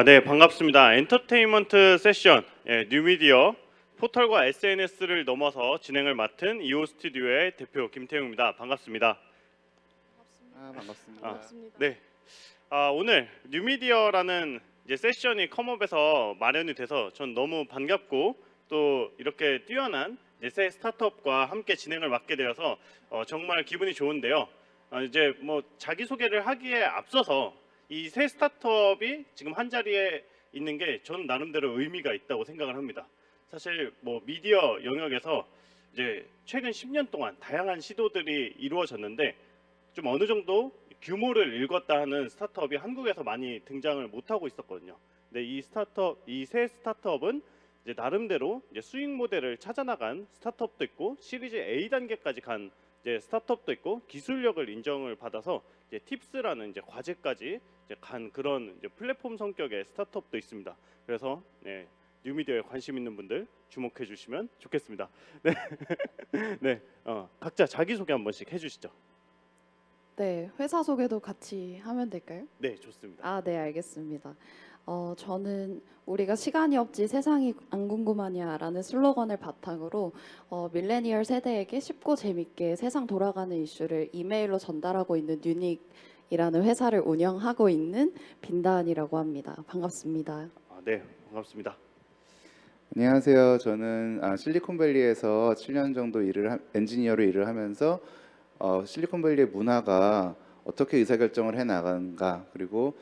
네, 반갑습니다. 엔터테인먼트 세션, 뉴미디어, 포털과 SNS를 넘어서 진행을 맡은 이오 스튜디오의 대표 김태웅입니다. 반갑습니다. 반갑습니다. 반갑습니다. 네, 오늘 뉴미디어라는 이제 세션이 컴업에서 마련이 돼서 전 너무 반갑고 또 이렇게 뛰어난 이제 새 스타트업과 함께 진행을 맡게 되어서 정말 기분이 좋은데요. 이제 뭐 자기 소개를 하기에 앞서서 이 새 스타트업이 지금 한 자리에 있는 게 저는 나름대로 의미가 있다고 생각을 합니다. 사실 뭐 미디어 영역에서 이제 최근 10년 동안 다양한 시도들이 이루어졌는데 좀 어느 정도 규모를 일궜다 하는 스타트업이 한국에서 많이 등장을 못하고 있었거든요. 근데 이 새 스타트업은 이제 나름대로 이제 수익 모델을 찾아나간 스타트업도 있고 시리즈 A 단계까지 간 이제 스타트업도 있고 기술력을 인정을 받아서 이제 팁스라는 이제 과제까지 이제 간 그런 이제 플랫폼 성격의 스타트업도 있습니다. 그래서 뉴미디어에 관심 있는 분들 주목해 주시면 좋겠습니다. 네, 네, 각자 자기 소개 한 번씩 해주시죠. 네, 회사 소개도 같이 하면 될까요? 네, 좋습니다. 네, 알겠습니다. 저는 우리가 시간이 없지 세상이 안 궁금하냐라는 슬로건을 바탕으로 밀레니얼 세대에게 쉽고 재밌게 세상 돌아가는 이슈를 이메일로 전달하고 있는 유닉이라는 회사를 운영하고 있는 빈다은이라고 합니다. 반갑습니다. 네, 반갑습니다. 안녕하세요. 저는 실리콘밸리에서 7년 정도 엔지니어로 일을 하면서 실리콘밸리의 문화가 어떻게 의사결정을 해 나가는가, 그리고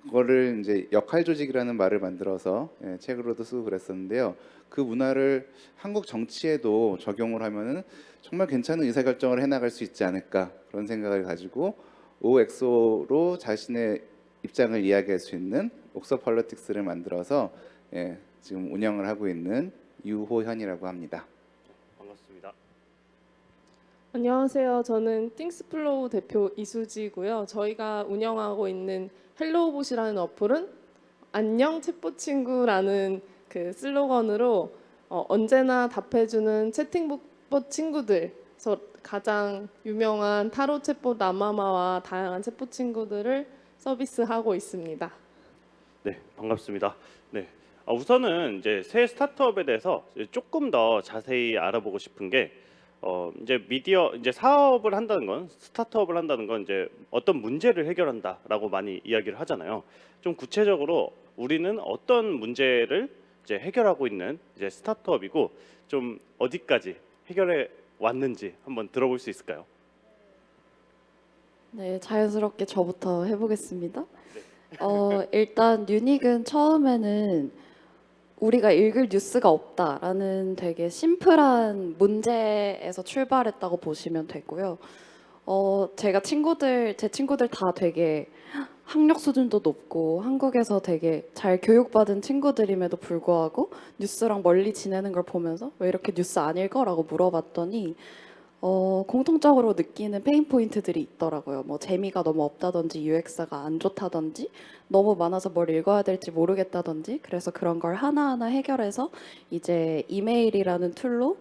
그거를 이제 역할 조직이라는 말을 만들어서 책으로도 쓰고 그랬었는데요. 그 문화를 한국 정치에도 적용을 하면은 정말 괜찮은 의사결정을 해 나갈 수 있지 않을까, 그런 생각을 가지고 OXO로 자신의 입장을 이야기할 수 있는 옥서 폴리틱스를 만들어서 지금 운영을 하고 있는 유호현이라고 합니다. 반갑습니다. 안녕하세요. 저는 띵스플로우 대표 이수지고요. 저희가 운영하고 있는 헬로우봇이라는 어플은 안녕 챗봇 친구라는 그 슬로건으로 언제나 답해주는 채팅봇 친구들, 그래서 가장 유명한 타로 챗봇 아마마와 다양한 챗봇 친구들을 서비스하고 있습니다. 네, 반갑습니다. 네, 우선은 이제 새 스타트업에 대해서 조금 더 자세히 알아보고 싶은 게 이제 미디어 이제 사업을 한다는 건 스타트업을 한다는 건 이제 어떤 문제를 해결한다라고 많이 이야기를 하잖아요. 좀 구체적으로 우리는 어떤 문제를 이제 해결하고 있는 이제 스타트업이고 좀 어디까지 해결해 왔는지 한번 들어볼 수 있을까요? 네, 자연스럽게 저부터 해보겠습니다. 일단 유닉은 처음에는 우리가 읽을 뉴스가 없다라는 되게 심플한 문제에서 출발했다고 보시면 되고요. 제가 제 친구들 다 되게 학력 수준도 높고 한국에서 되게 잘 교육받은 친구들임에도 불구하고 뉴스랑 멀리 지내는 걸 보면서 왜 이렇게 뉴스 안 읽어? 라고 물어봤더니 공통적으로 느끼는 페인 포인트들이 있더라고요. 뭐 재미가 너무 없다든지 UX가 안 좋다든지 너무 많아서 뭘 읽어야 될지 모르겠다든지, 그래서 그런 걸 하나하나 해결해서 이제 이메일이라는 툴로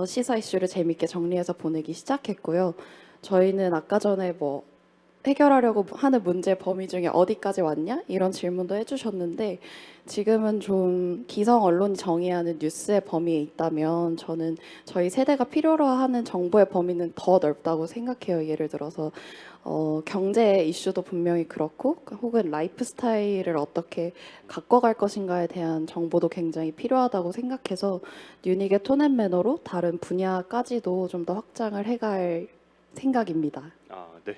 시사 이슈를 재밌게 정리해서 보내기 시작했고요. 저희는 아까 전에 뭐 해결하려고 하는 문제 범위 중에 어디까지 왔냐? 이런 질문도 해주셨는데, 지금은 좀 기성 언론이 정의해야 하는 뉴스의 범위에 있다면 저는 저희 세대가 필요로 하는 정보의 범위는 더 넓다고 생각해요. 예를 들어서 경제 이슈도 분명히 그렇고, 혹은 라이프 스타일을 어떻게 가꿔갈 것인가에 대한 정보도 굉장히 필요하다고 생각해서 유닉의 톤앤 매너로 다른 분야까지도 좀 더 확장을 해갈 생각입니다. 네.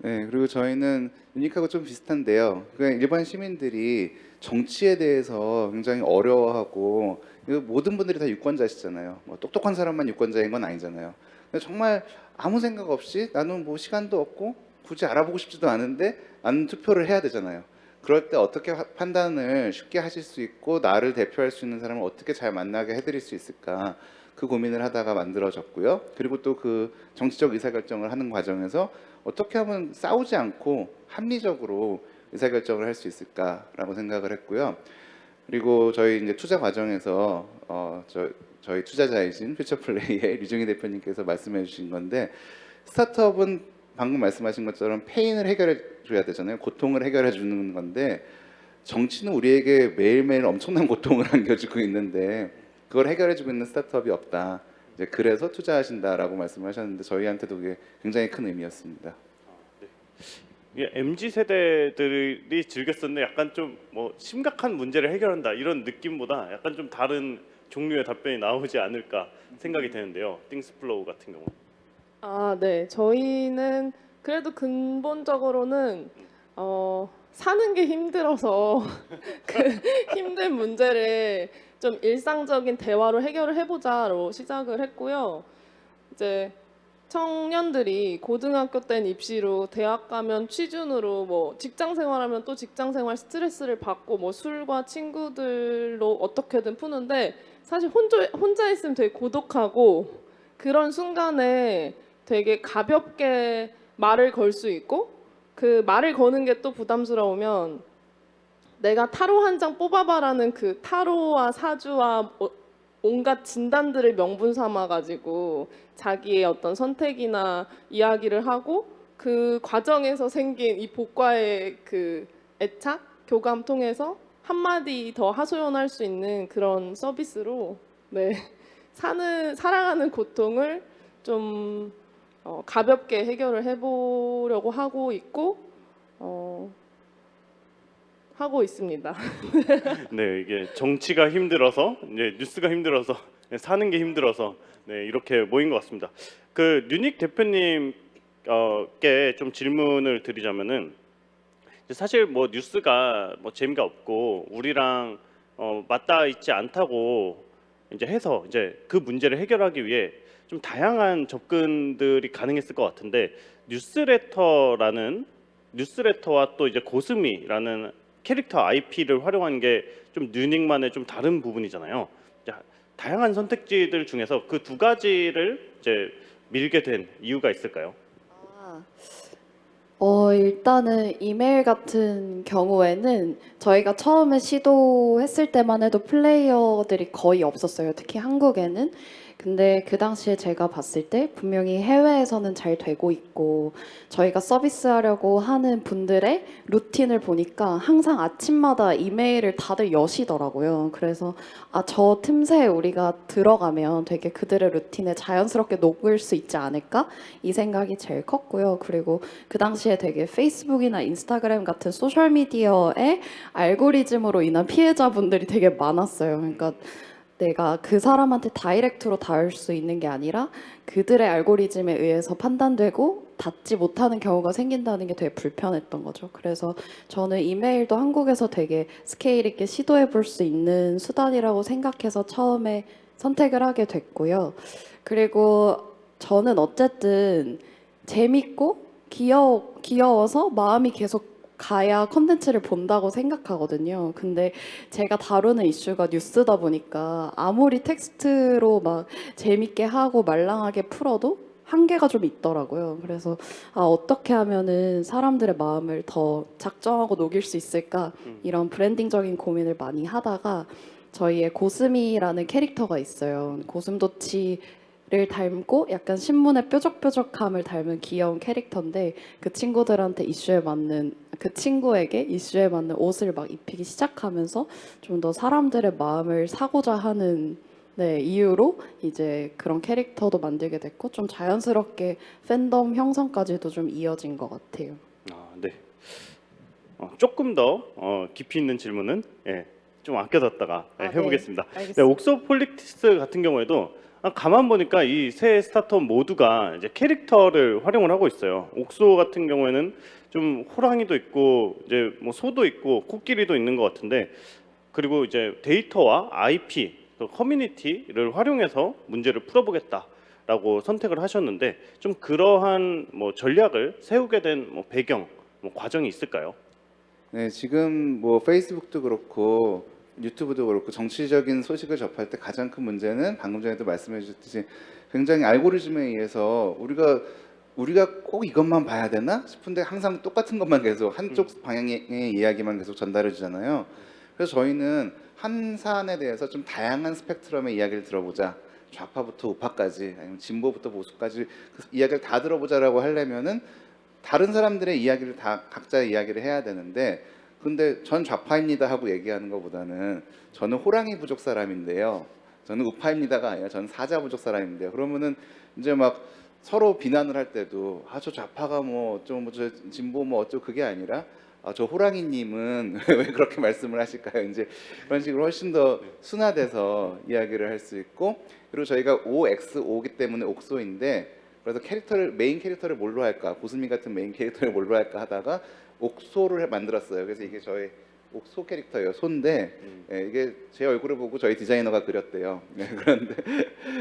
네, 그리고 저희는 유닉하고 좀 비슷한데요. 그냥 일반 시민들이 정치에 대해서 굉장히 어려워하고, 모든 분들이 다 유권자시잖아요. 뭐 똑똑한 사람만 유권자인 건 아니잖아요. 근데 정말 아무 생각 없이 나는 뭐 시간도 없고 굳이 알아보고 싶지도 않은데 나는 투표를 해야 되잖아요. 그럴 때 어떻게 판단을 쉽게 하실 수 있고 나를 대표할 수 있는 사람을 어떻게 잘 만나게 해드릴 수 있을까, 그 고민을 하다가 만들어졌고요. 그리고 또 그 정치적 의사결정을 하는 과정에서 어떻게 하면 싸우지 않고 합리적으로 의사결정을 할 수 있을까라고 생각을 했고요. 그리고 저희 이제 투자 과정에서 저희 투자자이신 퓨처플레이의 류중희 대표님께서 말씀해 주신 건데, 스타트업은 방금 말씀하신 것처럼 페인을 해결해 줘야 되잖아요. 고통을 해결해 주는 건데 정치는 우리에게 매일매일 엄청난 고통을 안겨주고 있는데 그걸 해결해주고 있는 스타트업이 없다. 이제 그래서 투자하신다라고 말씀하셨는데 저희한테도 그게 굉장히 큰 의미였습니다. 이게 MZ 세대들이 즐겼었는데 약간 좀 뭐 심각한 문제를 해결한다 이런 느낌보다 약간 좀 다른 종류의 답변이 나오지 않을까 생각이 되는데요. 띵스플로우 같은 경우. 아, 네. 저희는 그래도 근본적으로는 사는 게 힘들어서 그 힘든 문제를 좀 일상적인 대화로 해결을 해보자로 시작을 했고요. 이제 청년들이 고등학교 때는 입시로, 대학 가면 취준으로, 뭐 직장 생활하면 또 직장 생활 스트레스를 받고 뭐 술과 친구들로 어떻게든 푸는데 사실 혼자 있으면 되게 고독하고 그런 순간에 되게 가볍게 말을 걸 수 있고 그 말을 거는 게 또 부담스러우면 내가 타로 한 장 뽑아봐라는 그 타로와 사주와 온갖 진단들을 명분 삼아 가지고 자기의 어떤 선택이나 이야기를 하고 그 과정에서 생긴 이 복과의 그 애착, 교감 통해서 한마디 더 하소연할 수 있는 그런 서비스로 네. 살아가는 고통을 좀 가볍게 해결을 해보려고 하고 있고 하고 있습니다. 네, 이게 정치가 힘들어서 이제 뉴스가 힘들어서 사는 게 힘들어서 네, 이렇게 모인 것 같습니다. 그 뉴닉 대표님께 좀 질문을 드리자면은 사실 뭐 뉴스가 뭐 재미가 없고 우리랑 맞닿아 있지 않다고 이제 해서 이제 그 문제를 해결하기 위해 좀 다양한 접근들이 가능했을 것 같은데 뉴스레터와 또 이제 고스미라는 캐릭터 IP를 활용한 게 좀 뉴닉만의 좀 다른 부분이잖아요. 다양한 선택지들 중에서 그 두 가지를 이제 밀게 된 이유가 있을까요? 일단은 이메일 같은 경우에는 저희가 처음에 시도했을 때만 해도 플레이어들이 거의 없었어요. 특히 한국에는. 근데 그 당시에 제가 봤을 때 분명히 해외에서는 잘 되고 있고 저희가 서비스하려고 하는 분들의 루틴을 보니까 항상 아침마다 이메일을 다들 여시더라고요. 그래서 저 틈새에 우리가 들어가면 되게 그들의 루틴에 자연스럽게 녹을 수 있지 않을까? 이 생각이 제일 컸고요. 그리고 그 당시에 되게 페이스북이나 인스타그램 같은 소셜미디어의 알고리즘으로 인한 피해자분들이 되게 많았어요. 그러니까 내가 그 사람한테 다이렉트로 닿을 수 있는 게 아니라 그들의 알고리즘에 의해서 판단되고 닿지 못하는 경우가 생긴다는 게 되게 불편했던 거죠. 그래서 저는 이메일도 한국에서 되게 스케일 있게 시도해 볼 수 있는 수단이라고 생각해서 처음에 선택을 하게 됐고요. 그리고 저는 어쨌든 재밌고 귀여워서 마음이 계속 가야 컨텐츠를 본다고 생각하거든요. 근데 제가 다루는 이슈가 뉴스다 보니까 아무리 텍스트로 막 재밌게 하고 말랑하게 풀어도 한계가 좀 있더라고요. 그래서 어떻게 하면은 사람들의 마음을 더 작정하고 녹일 수 있을까 이런 브랜딩적인 고민을 많이 하다가 저희의 고스미라는 캐릭터가 있어요. 고슴도치를 닮고 약간 신문의 뾰족뾰족함을 닮은 귀여운 캐릭터인데 그 친구들한테 그 친구에게 이슈에 맞는 옷을 막 입히기 시작하면서 좀 더 사람들의 마음을 사고자 하는 이유로 이제 그런 캐릭터도 만들게 됐고 좀 자연스럽게 팬덤 형성까지도 좀 이어진 것 같아요. 네. 조금 더 깊이 있는 질문은 좀 아껴뒀다가 해보겠습니다. 알겠습니다. 옥소 폴리틱스 같은 경우에도 가만 보니까 이 세 스타트업 모두가 이제 캐릭터를 활용을 하고 있어요. 옥소 같은 경우에는 좀 호랑이도 있고 이제 뭐 소도 있고 코끼리도 있는 것 같은데 그리고 이제 데이터와 IP 또 커뮤니티를 활용해서 문제를 풀어보겠다라고 선택을 하셨는데 좀 그러한 뭐 전략을 세우게 된 뭐 배경, 뭐 과정이 있을까요? 네, 지금 뭐 페이스북도 그렇고 유튜브도 그렇고 정치적인 소식을 접할 때 가장 큰 문제는 방금 전에도 말씀해 주셨듯이 굉장히 알고리즘에 의해서 우리가 꼭 이것만 봐야 되나 싶은데 항상 똑같은 것만 계속 한쪽 방향의 이야기만 계속 전달해 주잖아요. 그래서 저희는 한 사안에 대해서 좀 다양한 스펙트럼의 이야기를 들어보자. 좌파부터 우파까지 아니면 진보부터 보수까지 그 이야기를 다 들어보자라고 하려면은 다른 사람들의 이야기를 다 각자의 이야기를 해야 되는데 근데 전 좌파입니다 하고 얘기하는 것보다는 저는 호랑이 부족 사람인데요. 저는 우파입니다가 아니라 저는 사자 부족 사람인데요. 그러면은 이제 막 서로 비난을 할 때도 저 좌파가 뭐 좀 저 진보 뭐 어쩌고 그게 아니라 저 호랑이님은 왜 그렇게 말씀을 하실까요? 이제 그런 식으로 훨씬 더 순화돼서 이야기를 할 수 있고, 그리고 저희가 OX5기 때문에 옥소인데, 그래서 메인 캐릭터를 뭘로 할까, 고수미 같은 메인 캐릭터를 뭘로 할까 하다가 옥소를 만들었어요. 그래서 이게 저의 옥소 캐릭터예요. 소인데 이게 제 얼굴을 보고 저희 디자이너가 그렸대요. 그런데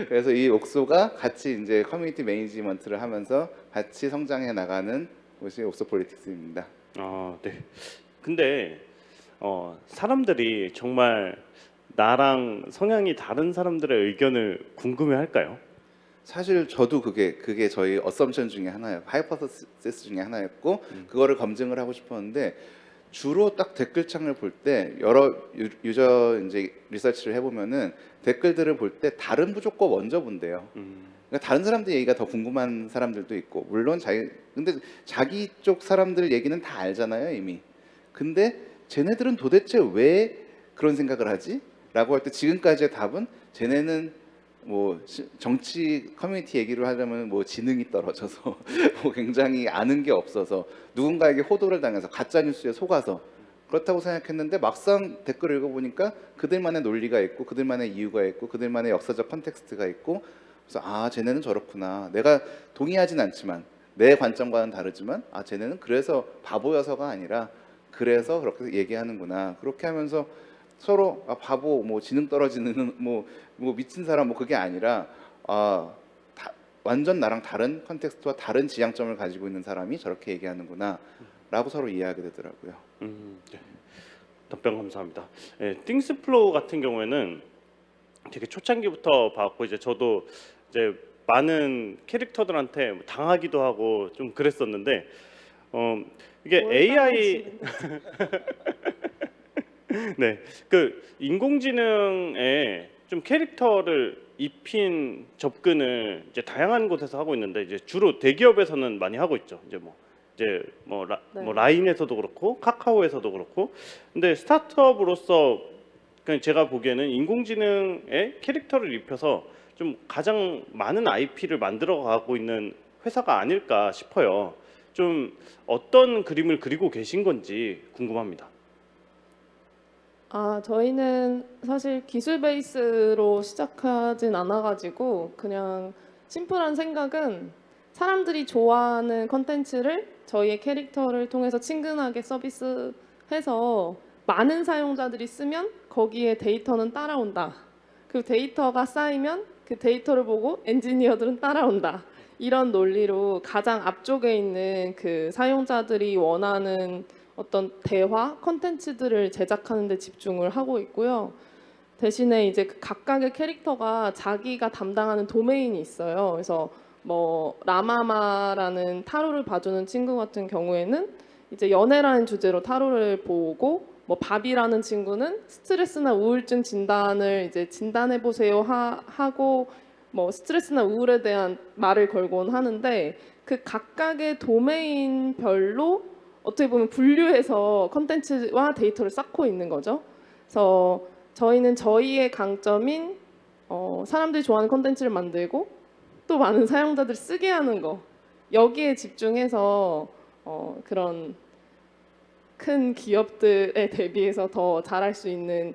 그래서 이 옥소가 같이 이제 커뮤니티 매니지먼트를 하면서 같이 성장해 나가는 것이 옥소 폴리틱스입니다. 네. 근데 사람들이 정말 나랑 성향이 다른 사람들의 의견을 궁금해할까요? 사실 저도 그게 저희 어썸션 중에 하나예요. 하이퍼서시스 중에 하나였고, 그거를 검증을 하고 싶었는데, 주로 딱 댓글창을 볼 때 여러 유저 이제 리서치를 해보면은 댓글들을 볼 때 다른 부족과 먼저 본대요. 그러니까 다른 사람들 얘기가 더 궁금한 사람들도 있고, 물론 근데 자기 쪽 사람들 얘기는 다 알잖아요 이미. 근데 쟤네들은 도대체 왜 그런 생각을 하지? 라고 할 때 지금까지의 답은 쟤네는 뭐 정치 커뮤니티 얘기를 하려면 뭐 지능이 떨어져서 뭐 굉장히 아는 게 없어서 누군가에게 호도를 당해서 가짜 뉴스에 속아서 그렇다고 생각했는데, 막상 댓글을 읽어보니까 그들만의 논리가 있고 그들만의 이유가 있고 그들만의 역사적 컨텍스트가 있고, 그래서 쟤네는 저렇구나. 내가 동의하진 않지만 내 관점과는 다르지만 쟤네는 그래서 바보여서가 아니라 그래서 그렇게 얘기하는구나. 그렇게 하면서 서로 바보, 뭐 지능 떨어지는 뭐 미친 사람 뭐 그게 아니라 완전 나랑 다른 컨텍스트와 다른 지향점을 가지고 있는 사람이 저렇게 얘기하는구나라고 서로 이해하게 되더라고요. 네. 답변 감사합니다. 띵스플로우 같은 경우에는 되게 초창기부터 봤고, 이제 저도 이제 많은 캐릭터들한테 당하기도 하고 좀 그랬었는데, 이게 AI 네, 그 인공지능에 좀 캐릭터를 입힌 접근을 이제 다양한 곳에서 하고 있는데, 이제 주로 대기업에서는 많이 하고 있죠. 이제 뭐 라인에서도 그렇고 카카오에서도 그렇고. 근데 스타트업으로서 그냥 제가 보기에는 인공지능에 캐릭터를 입혀서 좀 가장 많은 IP를 만들어 가고 있는 회사가 아닐까 싶어요. 좀 어떤 그림을 그리고 계신 건지 궁금합니다. 저희는 사실 기술 베이스로 시작하진 않아가지고 그냥 심플한 생각은 사람들이 좋아하는 컨텐츠를 저희의 캐릭터를 통해서 친근하게 서비스해서 많은 사용자들이 쓰면 거기에 데이터는 따라온다. 그 데이터가 쌓이면 그 데이터를 보고 엔지니어들은 따라온다. 이런 논리로 가장 앞쪽에 있는 그 사용자들이 원하는 어떤 대화 컨텐츠들을 제작하는 데 집중을 하고 있고요. 대신에 이제 그 각각의 캐릭터가 자기가 담당하는 도메인이 있어요. 그래서 뭐 라마마라는 타로를 봐주는 친구 같은 경우에는 이제 연애라는 주제로 타로를 보고, 뭐 밥이라는 친구는 스트레스나 우울증 진단을 이제 진단해 보세요 하고 뭐 스트레스나 우울에 대한 말을 걸곤 하는데, 그 각각의 도메인별로 어떻게 보면 분류해서 컨텐츠와 데이터를 쌓고 있는 거죠. 그래서 저희는 저희의 강점인 사람들이 좋아하는 컨텐츠를 만들고 또 많은 사용자들이 쓰게 하는 거, 여기에 집중해서 그런 큰 기업들에 대비해서 더 잘할 수 있는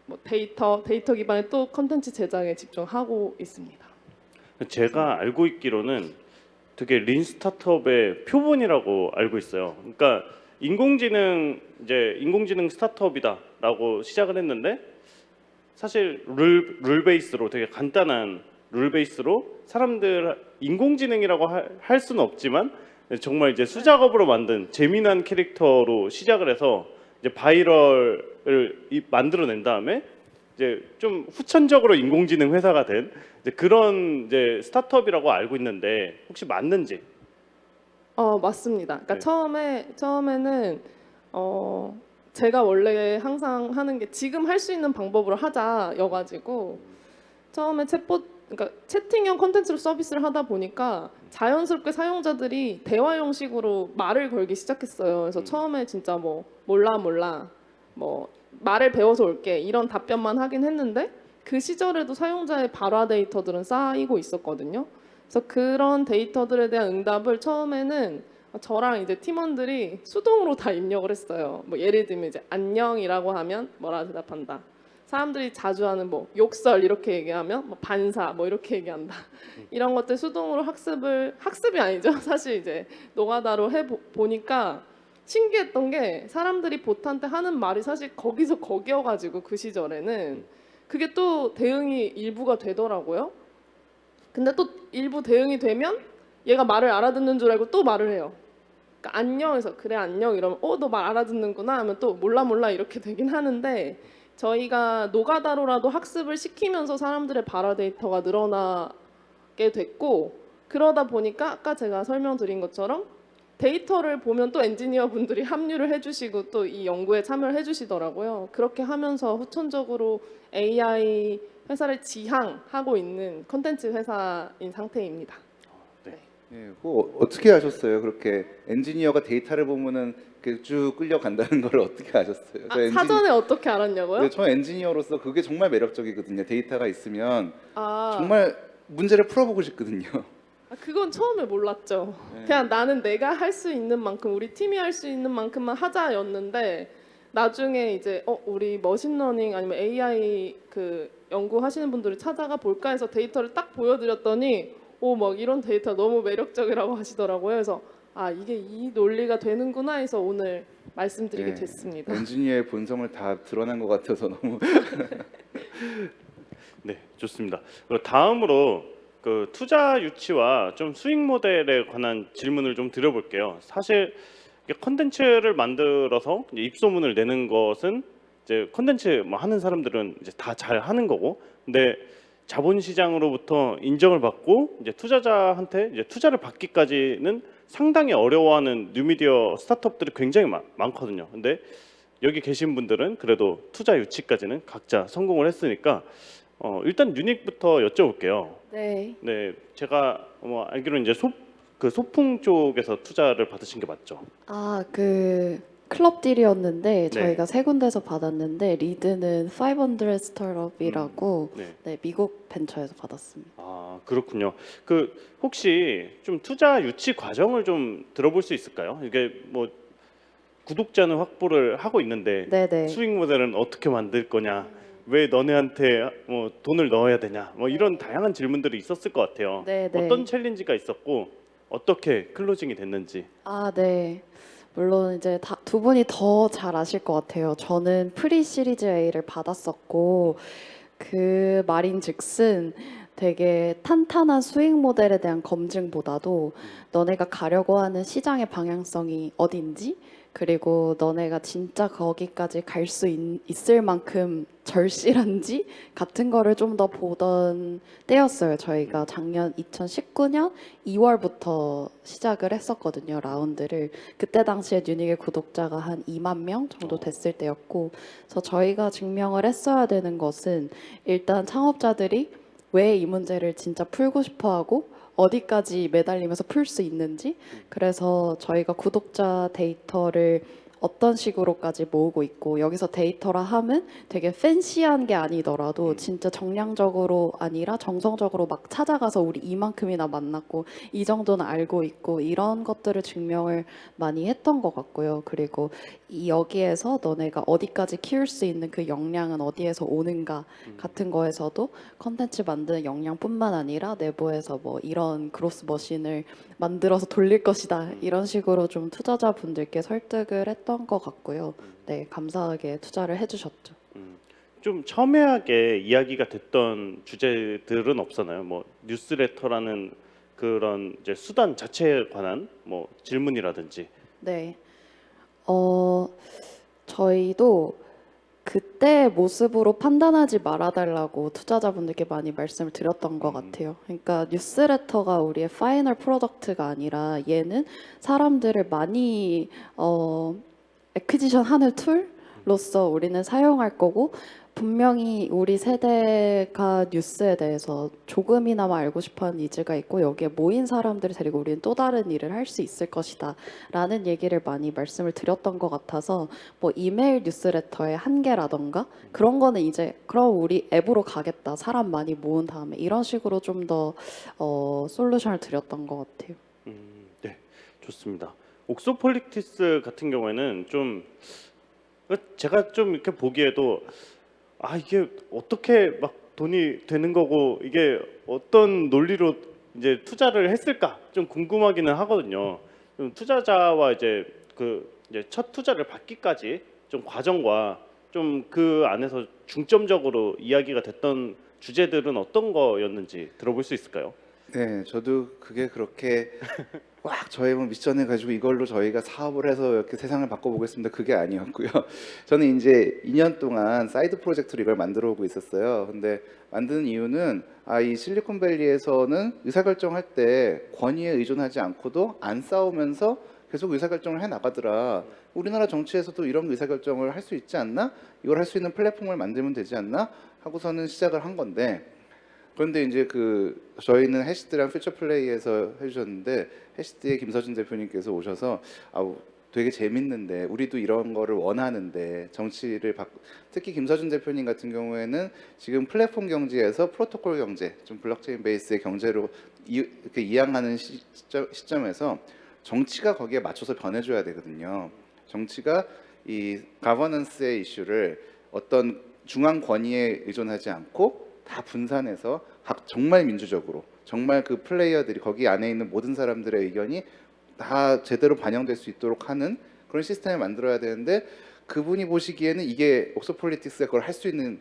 뭐 데이터 기반의 또 컨텐츠 제작에 집중하고 있습니다. 제가 알고 있기로는 되게 린 스타트업의 표본이라고 알고 있어요. 그러니까 인공지능 스타트업이다라고 시작을 했는데, 사실 룰 베이스로 되게 간단한 룰 베이스로 사람들 인공지능이라고 할 수는 없지만 정말 이제 수작업으로 만든 재미난 캐릭터로 시작을 해서 이제 바이럴을 만들어낸 다음에 이제 좀 후천적으로 인공지능 회사가 된 이제 그런 이제 스타트업이라고 알고 있는데, 혹시 맞는지? 맞습니다. 그러니까 네. 처음에는 제가 원래 항상 하는 게 지금 할 수 있는 방법으로 하자여가지고 처음에 챗봇 그러니까 채팅형 콘텐츠로 서비스를 하다 보니까 자연스럽게 사용자들이 대화 형식으로 말을 걸기 시작했어요. 그래서 처음에 진짜 뭐 몰라 뭐 말을 배워서 올게 이런 답변만 하긴 했는데 그 시절에도 사용자의 발화 데이터들은 쌓이고 있었거든요. 그래서 그런 데이터들에 대한 응답을 처음에는 저랑 이제 팀원들이 수동으로 다 입력을 했어요. 뭐 예를 들면 이제 안녕이라고 하면 뭐라 대답한다. 사람들이 자주 하는 뭐 욕설 이렇게 얘기하면 뭐 반사 뭐 이렇게 얘기한다. 이런 것들 수동으로 학습이 아니죠. 사실 이제 노가다로 해 보니까 신기했던 게 사람들이 보트한테 하는 말이 사실 거기서 거기여가지고 그 시절에는 그게 또 대응이 일부가 되더라고요. 근데 또 일부 대응이 되면 얘가 말을 알아듣는 줄 알고 또 말을 해요. 그러니까 안녕해서 그래 안녕 이러면 너 말 알아듣는구나 하면 또 몰라 이렇게 되긴 하는데 저희가 노가다로라도 학습을 시키면서 사람들의 발화 데이터가 늘어나게 됐고 그러다 보니까 아까 제가 설명드린 것처럼 데이터를 보면 또 엔지니어 분들이 합류를 해주시고 또 이 연구에 참여를 해주시더라고요. 그렇게 하면서 후천적으로 AI 회사를 지향하고 있는 컨텐츠 회사인 상태입니다. 예, 그거 어떻게 아셨어요? 그렇게 엔지니어가 데이터를 보면은 이렇게 쭉 끌려간다는 걸 어떻게 아셨어요? 사전에 어떻게 알았냐고요? 네, 저 엔지니어로서 그게 정말 매력적이거든요. 데이터가 있으면 아, 정말 문제를 풀어보고 싶거든요. 그건 처음에 몰랐죠. 네. 그냥 나는 내가 할 수 있는 만큼 우리 팀이 할 수 있는 만큼만 하자였는데 나중에 이제 우리 머신러닝 아니면 AI 그 연구하시는 분들을 찾아가 볼까 해서 데이터를 딱 보여드렸더니 막 이런 데이터 너무 매력적이라고 하시더라고요. 그래서 이게 이 논리가 되는구나 해서 오늘 말씀드리게 네, 됐습니다. 엔지니어의 본성을 다 드러난 것 같아서 너무 네, 좋습니다. 그리고 다음으로 그 투자 유치와 좀 수익 모델에 관한 질문을 좀 드려볼게요. 사실 이게 컨텐츠를 만들어서 이제 입소문을 내는 것은 이제 컨텐츠 뭐 하는 사람들은 이제 다 잘 하는 거고, 근데 자본시장으로부터 인정을 받고 이제 투자자한테 이제 투자를 받기까지는 상당히 어려워하는 뉴미디어 스타트업들이 굉장히 많거든요. 근데 여기 계신 분들은 그래도 투자 유치까지는 각자 성공을 했으니까 일단 유닉부터 여쭤볼게요. 네. 네, 제가 알기로 이제 소풍 쪽에서 투자를 받으신 게 맞죠? 그 클럽 딜이었는데 네. 저희가 세 군데서 받았는데 리드는 500 스타트업이라고 네. 미국 벤처에서 받았습니다. 아, 그렇군요. 그 혹시 좀 투자 유치 과정을 좀 들어볼 수 있을까요? 이게 뭐 구독자는 확보를 하고 있는데 네네. 수익 모델은 어떻게 만들 거냐? 왜 너네한테 뭐 돈을 넣어야 되냐? 뭐 이런 다양한 질문들이 있었을 것 같아요. 네네. 어떤 챌린지가 있었고 어떻게 클로징이 됐는지. 네. 물론 이제 두 분이 더 잘 아실 것 같아요. 저는 프리 시리즈 A를 받았었고 그 말인즉슨 되게 탄탄한 수익 모델에 대한 검증보다도 너네가 가려고 하는 시장의 방향성이 어딘지 그리고 너네가 진짜 거기까지 갈 수 있을 만큼 절실한지 같은 거를 좀 더 보던 때였어요. 저희가 작년 2019년 2월부터 시작을 했었거든요. 라운드를. 그때 당시에 뉴닉의 구독자가 한 2만 명 정도 됐을 때였고 그래서 저희가 증명을 했어야 되는 것은 일단 창업자들이 왜 이 문제를 진짜 풀고 싶어하고 어디까지 매달리면서 풀 수 있는지 그래서 저희가 구독자 데이터를 어떤 식으로까지 모으고 있고 여기서 데이터라 함은 되게 팬시한 게 아니더라도 진짜 정량적으로 아니라 정성적으로 막 찾아가서 우리 이만큼이나 만났고 이 정도는 알고 있고 이런 것들을 증명을 많이 했던 것 같고요. 그리고 여기에서 너네가 어디까지 키울 수 있는 그 역량은 어디에서 오는가 같은 거에서도 컨텐츠 만드는 역량뿐만 아니라 내부에서 뭐 이런 그로스 머신을 만들어서 돌릴 것이다 이런 식으로 좀 투자자분들께 설득을 했던 것 같고요. 네, 감사하게 투자를 해주셨죠. 좀 첨예하게 이야기가 됐던 주제들은 없었나요? 뭐 뉴스레터라는 그런 이제 수단 자체에 관한 뭐 질문이라든지. 네, 저희도 그때 모습으로 판단하지 말아달라고 투자자분들께 많이 말씀을 드렸던 것 같아요. 그러니까 뉴스레터가 우리의 파이널 프로덕트가 아니라 얘는 사람들을 많이 애퀴지션 하는 툴로서 우리는 사용할 거고 분명히 우리 세대가 뉴스에 대해서 조금이나마 알고 싶어하는 니즈가 있고 여기에 모인 사람들을 데리고 우리는 또 다른 일을 할 수 있을 것이다 라는 얘기를 많이 말씀을 드렸던 것 같아서 뭐 이메일 뉴스레터의 한계라던가 그런 거는 이제 그럼 우리 앱으로 가겠다 사람 많이 모은 다음에 이런 식으로 좀 더 솔루션을 드렸던 것 같아요. 네, 좋습니다. 옥소폴리티스 같은 경우에는 좀 제가 좀 이렇게 보기에도 이게 어떻게 막 돈이 되는 거고 이게 어떤 논리로 이제 투자를 했을까 좀 궁금하기는 하거든요. 좀 투자자와 이제 이제 첫 투자를 받기까지 좀 과정과 좀 그 안에서 중점적으로 이야기가 됐던 주제들은 어떤 거였는지 들어볼 수 있을까요? 네, 저도 그게 그렇게 막 저의 뭐 미션을 가지고 이걸로 저희가 사업을 해서 이렇게 세상을 바꿔보겠습니다. 그게 아니었고요. 저는 이제 2년 동안 사이드 프로젝트로 이걸 만들어 오고 있었어요. 근데 만드는 이유는 이 실리콘밸리에서는 의사결정할 때 권위에 의존하지 않고도 안 싸우면서 계속 의사결정을 해 나가더라. 우리나라 정치에서도 이런 의사결정을 할 수 있지 않나? 이걸 할 수 있는 플랫폼을 만들면 되지 않나? 하고서는 시작을 한 건데 그런데 이제 저희는 해시드랑 퓨처플레이에서 해주셨는데 해시드의 김서준 대표님께서 오셔서 되게 재밌는데 우리도 이런 거를 원하는데 특히 김서준 대표님 같은 경우에는 지금 플랫폼 경제에서 프로토콜 경제, 좀 블록체인 베이스의 경제로 이렇게 이양하는 시점에서 정치가 거기에 맞춰서 변해줘야 되거든요. 정치가 이 가버넌스의 이슈를 어떤 중앙 권위에 의존하지 않고 다 분산해서 정말 민주적으로 정말 그 플레이어들이 거기 안에 있는 모든 사람들의 의견이 다 제대로 반영될 수 있도록 하는 그런 시스템을 만들어야 되는데 그분이 보시기에는 이게 옥소폴리틱스가 그걸 할 수 있는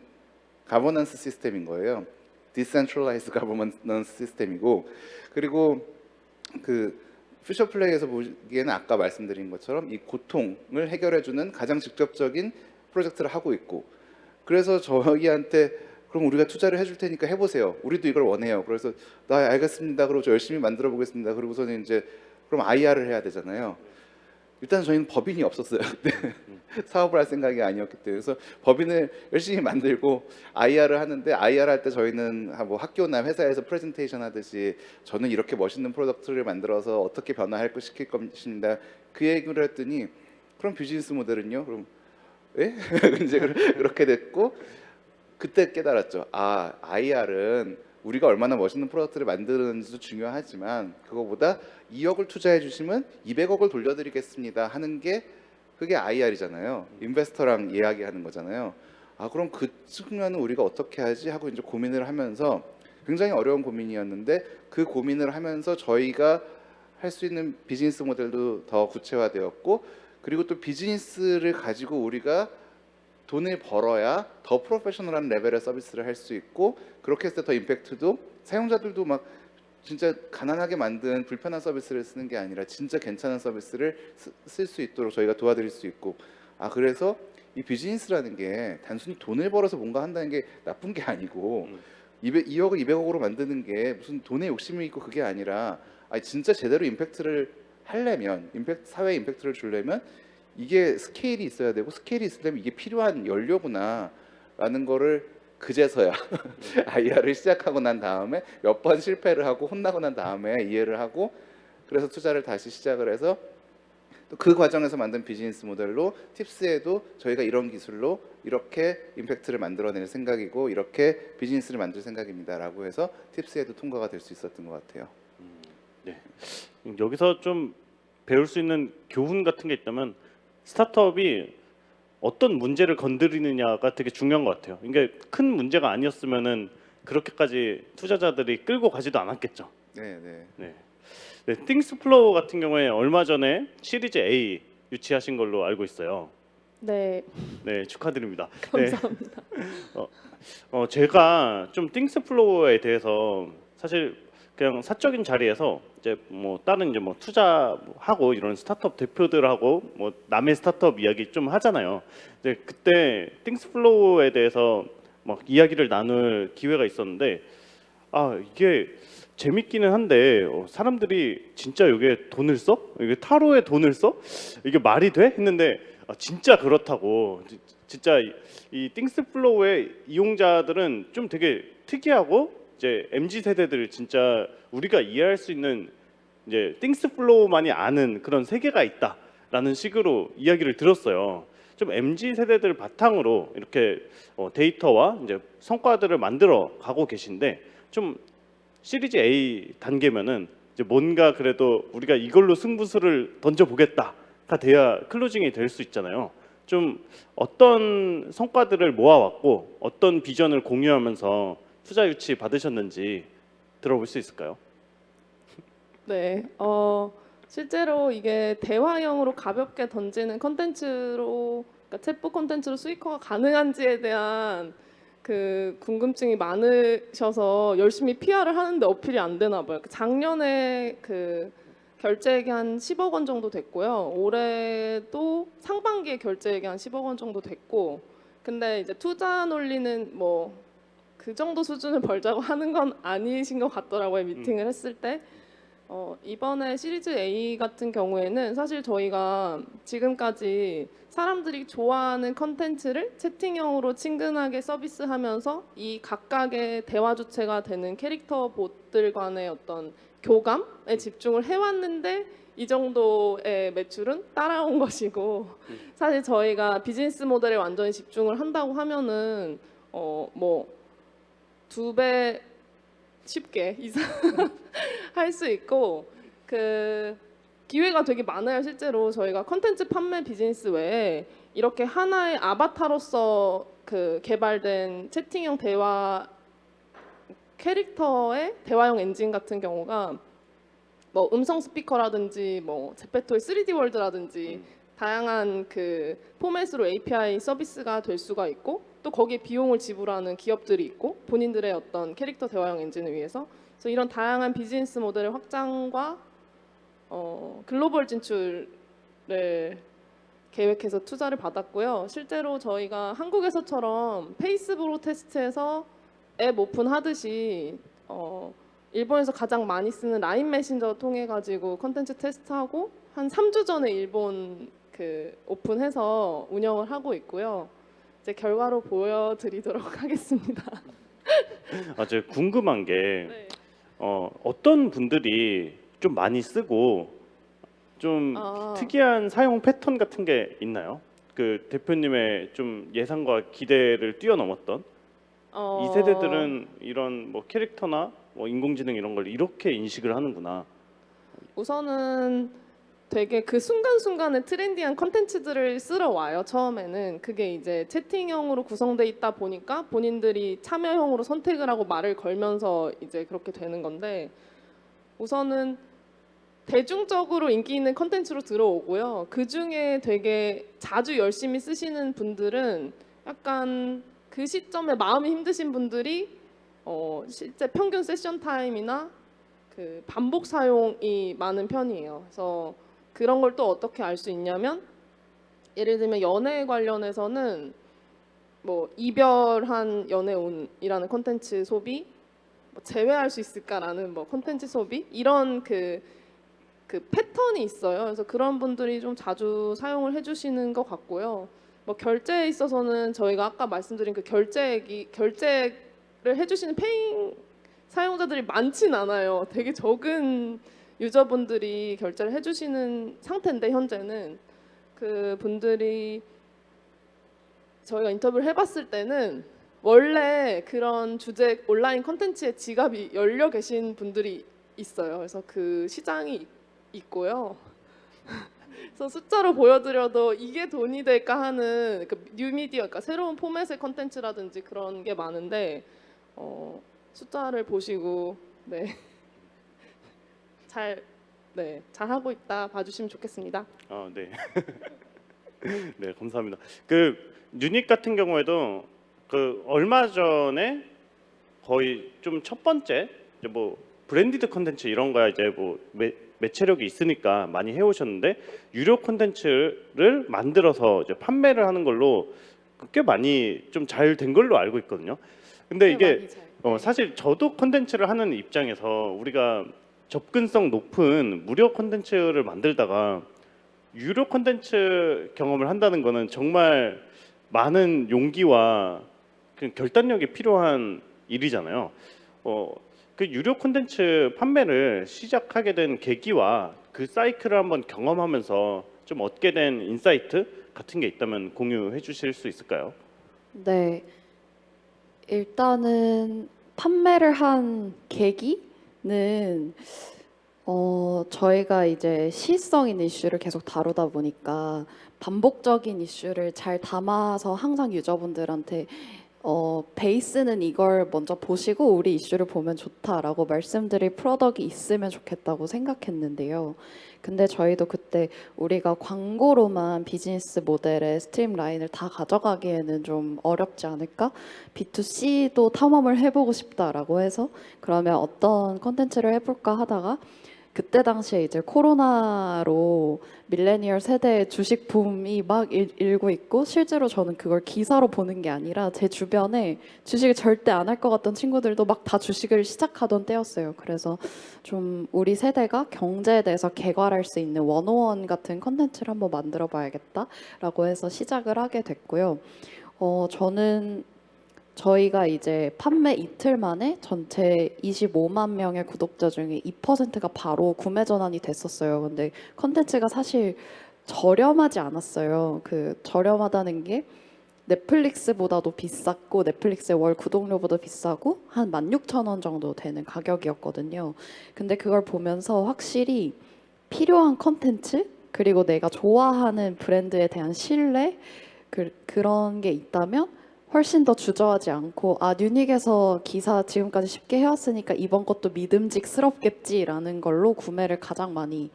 가버넌스 시스템인 거예요. 디센트럴라이즈 가버넌스 시스템이고 그리고 퓨처플레이에서 보기에는 아까 말씀드린 것처럼 이 고통을 해결해주는 가장 직접적인 프로젝트를 하고 있고 그래서 저희한테 그럼 우리가 투자를 해줄 테니까 해보세요. 우리도 이걸 원해요. 그래서 나 알겠습니다. 그리고 저 열심히 만들어 보겠습니다. 그리고서는 이제 그럼 IR을 해야 되잖아요. 일단 저희는 법인이 없었어요. 사업을 할 생각이 아니었기 때문에 그래서 법인을 열심히 만들고 IR을 하는데 IR 할 때 저희는 뭐 학교나 회사에서 프레젠테이션 하듯이 저는 이렇게 멋있는 프로덕트를 만들어서 어떻게 변화할 거 시킬 것입니다. 그 얘기를 했더니 그럼 비즈니스 모델은요? 그럼 예? 이제 그렇게 됐고 그때 깨달았죠. IR은 우리가 얼마나 멋있는 프로덕트를 만드는지도 중요하지만 그거보다 2억을 투자해 주시면 200억을 돌려드리겠습니다 하는 게 그게 IR이잖아요. 인베스터랑 이야기하는 거잖아요. 그럼 그 측면은 우리가 어떻게 하지 하고 이제 고민을 하면서 굉장히 어려운 고민이었는데 그 고민을 하면서 저희가 할 수 있는 비즈니스 모델도 더 구체화되었고 그리고 또 비즈니스를 가지고 우리가 돈을 벌어야 더 프로페셔널한 레벨의 서비스를 할 수 있고 그렇게 했을 때 더 임팩트도 사용자들도 막 진짜 가난하게 만든 불편한 서비스를 쓰는 게 아니라 진짜 괜찮은 서비스를 쓸 수 있도록 저희가 도와드릴 수 있고 그래서 이 비즈니스라는 게 단순히 돈을 벌어서 뭔가 한다는 게 나쁜 게 아니고 2억을 200억으로 만드는 게 무슨 돈에 욕심이 있고 그게 아니라 진짜 제대로 임팩트를 하려면 사회에 임팩트를 주려면 이게 스케일이 있어야 되고 스케일이 있으려면 이게 필요한 연료구나 라는 거를 그제서야 IR을 시작하고 난 다음에 몇 번 실패를 하고 혼나고 난 다음에 이해를 하고 그래서 투자를 다시 시작을 해서 또 그 과정에서 만든 비즈니스 모델로 팁스에도 저희가 이런 기술로 이렇게 임팩트를 만들어낼 생각이고 이렇게 비즈니스를 만들 생각입니다 라고 해서 팁스에도 통과가 될 수 있었던 것 같아요. 네. 여기서 좀 배울 수 있는 교훈 같은 게 있다면 스타트업이 어떤 문제를 건드리느냐가 되게 중요한 것 같아요. 이게 큰 문제가 아니었으면은 그렇게까지 투자자들이 끌고 가지도 않았겠죠. 네. 네, 띵스플로우 같은 경우에 얼마 전에 시리즈 A 유치하신 걸로 알고 있어요. 네, 네, 축하드립니다. 감사합니다. 네. 제가 좀 띵스플로우에 대해서 사실 그냥 사적인 자리에서 이제 뭐 다른 이제 뭐 투자하고 이런 스타트업 대표들하고 뭐 남의 스타트업 이야기 좀 하잖아요. 근데 그때 띵스플로우에 대해서 막 이야기를 나눌 기회가 있었는데 이게 재밌기는 한데 사람들이 진짜 이게 돈을 써? 이게 타로에 돈을 써? 이게 말이 돼? 했는데 진짜 그렇다고 진짜 이 띵스플로우의 이용자들은 좀 되게 특이하고 이제 MZ 세대들 진짜 우리가 이해할 수 있는 이제 띵스플로우만이 아는 그런 세계가 있다라는 식으로 이야기를 들었어요. 좀 MZ 세대들 바탕으로 이렇게 데이터와 이제 성과들을 만들어 가고 계신데 좀 시리즈 A 단계면은 이제 뭔가 그래도 우리가 이걸로 승부수를 던져 보겠다가 돼야 클로징이 될 수 있잖아요. 좀 어떤 성과들을 모아왔고 어떤 비전을 공유하면서 투자 유치 받으셨는지 들어볼 수 있을까요? 네, 실제로 이게 대화형으로 가볍게 던지는 컨텐츠로, 그러니까 챗봇 컨텐츠로 수익화가 가능한지에 대한 그 궁금증이 많으셔서 열심히 PR을 하는데 어필이 안 되나 봐요. 작년에 그 결제액이 한 10억 원 정도 됐고요. 올해도 상반기에 결제액이 한 10억 원 정도 됐고, 근데 이제 투자 논리는 뭐 그 정도 수준을 벌자고 하는 건 아니신 것 같더라고요. 미팅을 했을 때. 이번에 시리즈 A 같은 경우에는 사실 저희가 지금까지 사람들이 좋아하는 컨텐츠를 채팅형으로 친근하게 서비스하면서 이 각각의 대화 주체가 되는 캐릭터 봇들 간의 어떤 교감에 집중을 해왔는데 이 정도의 매출은 따라온 것이고, 사실 저희가 비즈니스 모델에 완전히 집중을 한다고 하면은 뭐 2배 쉽게 이상 할 수 있고, 그 기회가 되게 많아요. 실제로 저희가 컨텐츠 판매 비즈니스 외에 이렇게 하나의 아바타로서 그 개발된 채팅형 대화 캐릭터의 대화형 엔진 같은 경우가 뭐 음성 스피커라든지 뭐 제페토의 3D 월드라든지 다양한 그 포맷으로 API 서비스가 될 수가 있고, 또 거기에 비용을 지불하는 기업들이 있고 본인들의 어떤 캐릭터 대화형 엔진을 위해서, 그래서 이런 다양한 비즈니스 모델의 확장과 글로벌 진출을 계획해서 투자를 받았고요. 실제로 저희가 한국에서처럼 페이스북으로 테스트해서 앱 오픈하듯이 일본에서 가장 많이 쓰는 라인 메신저 통해 가지고 컨텐츠 테스트하고 한 3주 전에 일본 그 오픈해서 운영을 하고 있고요. 이제 결과로 보여드리도록 하겠습니다. 제가 궁금한 게 네. 어떤 분들이 좀 많이 쓰고 좀 아. 특이한 사용 패턴 같은 게 있나요? 그 대표님의 좀 예상과 기대를 뛰어넘었던 이 세대들은 이런 뭐 캐릭터나 뭐 인공지능 이런 걸 이렇게 인식을 하는구나. 우선은 되게 그 순간순간에 트렌디한 컨텐츠들을 쓸어 와요. 처음에는 그게 이제 채팅형으로 구성돼 있다 보니까 본인들이 참여형으로 선택을 하고 말을 걸면서 이제 그렇게 되는 건데, 우선은 대중적으로 인기 있는 컨텐츠로 들어오고요. 그 중에 되게 자주 열심히 쓰시는 분들은 약간 그 시점에 마음이 힘드신 분들이 실제 평균 세션 타임이나 그 반복 사용이 많은 편이에요. 그래서 그런 걸 또 어떻게 알 수 있냐면, 예를 들면 연애 관련해서는 뭐 이별한 연애운이라는 컨텐츠 소비, 뭐 제외할 수 있을까라는 뭐 컨텐츠 소비, 이런 그 패턴이 있어요. 그래서 그런 분들이 좀 자주 사용을 해주시는 것 같고요. 뭐 결제에 있어서는 저희가 아까 말씀드린 그 결제를 해주시는 페잉 사용자들이 많진 않아요. 되게 적은 유저분들이 결제를 해주시는 상태인데, 현재는 그 분들이 저희가 인터뷰를 해봤을 때는 원래 그런 주제 온라인 컨텐츠에 지갑이 열려 계신 분들이 있어요. 그래서 그 시장이 있고요. 그래서 숫자로 보여드려도 이게 돈이 될까 하는 그 뉴미디어, 그러니까 새로운 포맷의 컨텐츠라든지 그런 게 많은데, 숫자를 보시고 잘 하고 있다 봐주시면 좋겠습니다. 네. 네, 감사합니다. 그 유닉 같은 경우에도 그 얼마 전에 거의 좀 첫 번째 이제 뭐 브랜디드 컨텐츠 이런 거야 이제 뭐 매체력이 있으니까 많이 해오셨는데, 유료 콘텐츠를 만들어서 이제 판매를 하는 걸로 꽤 많이 좀 잘 된 걸로 알고 있거든요. 근데 이게 사실 저도 콘텐츠를 하는 입장에서 우리가 접근성 높은 무료 콘텐츠를 만들다가 유료 콘텐츠 경험을 한다는 거는 정말 많은 용기와 그 결단력이 필요한 일이잖아요. 그 유료 콘텐츠 판매를 시작하게 된 계기와 그 사이클을 한번 경험하면서 좀 얻게 된 인사이트 같은 게 있다면 공유해 주실 수 있을까요? 네, 일단은 판매를 한 계기는 저희가 이제 시의성 있는 이슈를 계속 다루다 보니까 반복적인 이슈를 잘 담아서 항상 유저분들한테 베이스는 이걸 먼저 보시고 우리 이슈를 보면 좋다라고 말씀드릴 프로덕이 있으면 좋겠다고 생각했는데요. 근데 저희도 그때 우리가 광고로만 비즈니스 모델의 스트림 라인을 다 가져가기에는 좀 어렵지 않을까? B2C도 탐험을 해보고 싶다라고 해서 그러면 어떤 컨텐츠를 해볼까 하다가 그때 당시에 이제 코로나로 밀레니얼 세대의 주식 붐이 막 일고 있고 실제로 저는 그걸 기사로 보는 게 아니라 제 주변에 주식을 절대 안 할 것 같던 친구들도 막 다 주식을 시작하던 때였어요. 그래서 좀 우리 세대가 경제에 대해서 개괄할 수 있는 원오원 같은 컨텐츠를 한번 만들어 봐야겠다라고 해서 시작을 하게 됐고요. 저는 저희가 이제 판매 이틀 만에 전체 25만 명의 구독자 중에 2%가 바로 구매 전환이 됐었어요. 근데 컨텐츠가 사실 저렴하지 않았어요. 그 저렴하다는 게 넷플릭스보다도 비쌌고 넷플릭스의 월 구독료보다 비싸고 한 16,000원 정도 되는 가격이었거든요. 근데 그걸 보면서 확실히 필요한 컨텐츠 그리고 내가 좋아하는 브랜드에 대한 신뢰 그런 게 있다면 훨씬 더 주저하지 않고 뉴닉에서 기사 지금까지 쉽게 해왔으니까 이번 것도 믿음직스럽겠지라는 걸로 구매를 가장 많이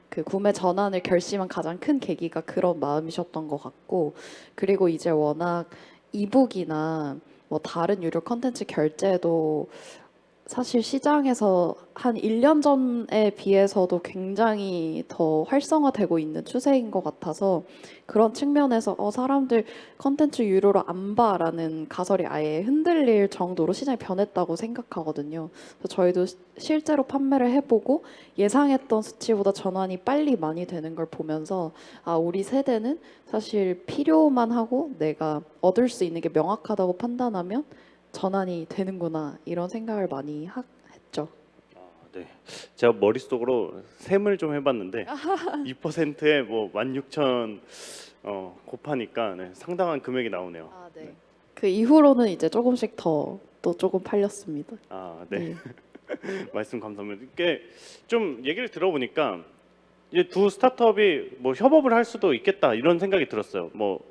그 구매 전환을 결심한 가장 큰 계기가 그런 마음이셨던 것 같고 그리고 이제 워낙 이북이나 뭐 다른 유료 컨텐츠 결제도 사실 시장에서 한 1년 전에 비해서도 굉장히 더 활성화되고 있는 추세인 것 같아서 그런 측면에서 사람들 컨텐츠 유료로 안 봐라는 가설이 아예 흔들릴 정도로 시장이 변했다고 생각하거든요. 그래서 저희도 실제로 판매를 해보고 예상했던 수치보다 전환이 빨리 많이 되는 걸 보면서 우리 세대는 사실 필요만 하고 내가 얻을 수 있는 게 명확하다고 판단하면 전환이 되는구나 이런 생각을 많이 했죠. 네. 제가 머릿속으로 셈을 좀 해봤는데 2%에 뭐 16,000 곱하니까 상당한 금액이 나오네요. 네. 그 이후로는 이제 조금씩 더 또 조금 팔렸습니다. 네. 말씀 감사합니다. 이게 좀 얘기를 들어보니까 이제 두 스타트업이 뭐 협업을 할 수도 있겠다 이런 생각이 들었어요. 뭐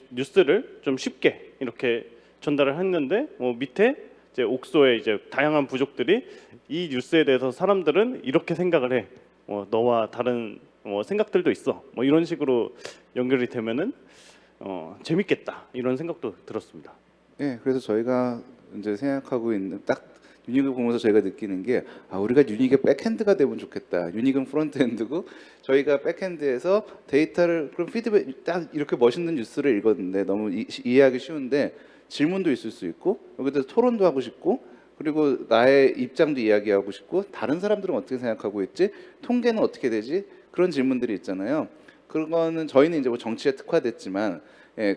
뉴스를 좀 쉽게 이렇게 전달을 했는데 밑에 이제 옥소의 이제 다양한 부족들이 이 뉴스에 대해서 사람들은 이렇게 생각을 해. 너와 다른 생각들도 있어. 뭐 이런 식으로 연결이 되면은 재밌겠다 이런 생각도 들었습니다. 네, 그래서 저희가 이제 생각하고 있는 딱 유닉을 보면서 저희가 느끼는 게 우리가 유닉의 백핸드가 되면 좋겠다. 유닉은 프론트핸드고 저희가 백핸드에서 데이터를 그럼 피드백 딱 이렇게 멋있는 뉴스를 읽었는데 너무 이해하기 쉬운데 질문도 있을 수 있고 여기서 토론도 하고 싶고 그리고 나의 입장도 이야기하고 싶고 다른 사람들은 어떻게 생각하고 있지? 통계는 어떻게 되지? 그런 질문들이 있잖아요. 그거는 저희는 이제 뭐 정치에 특화됐지만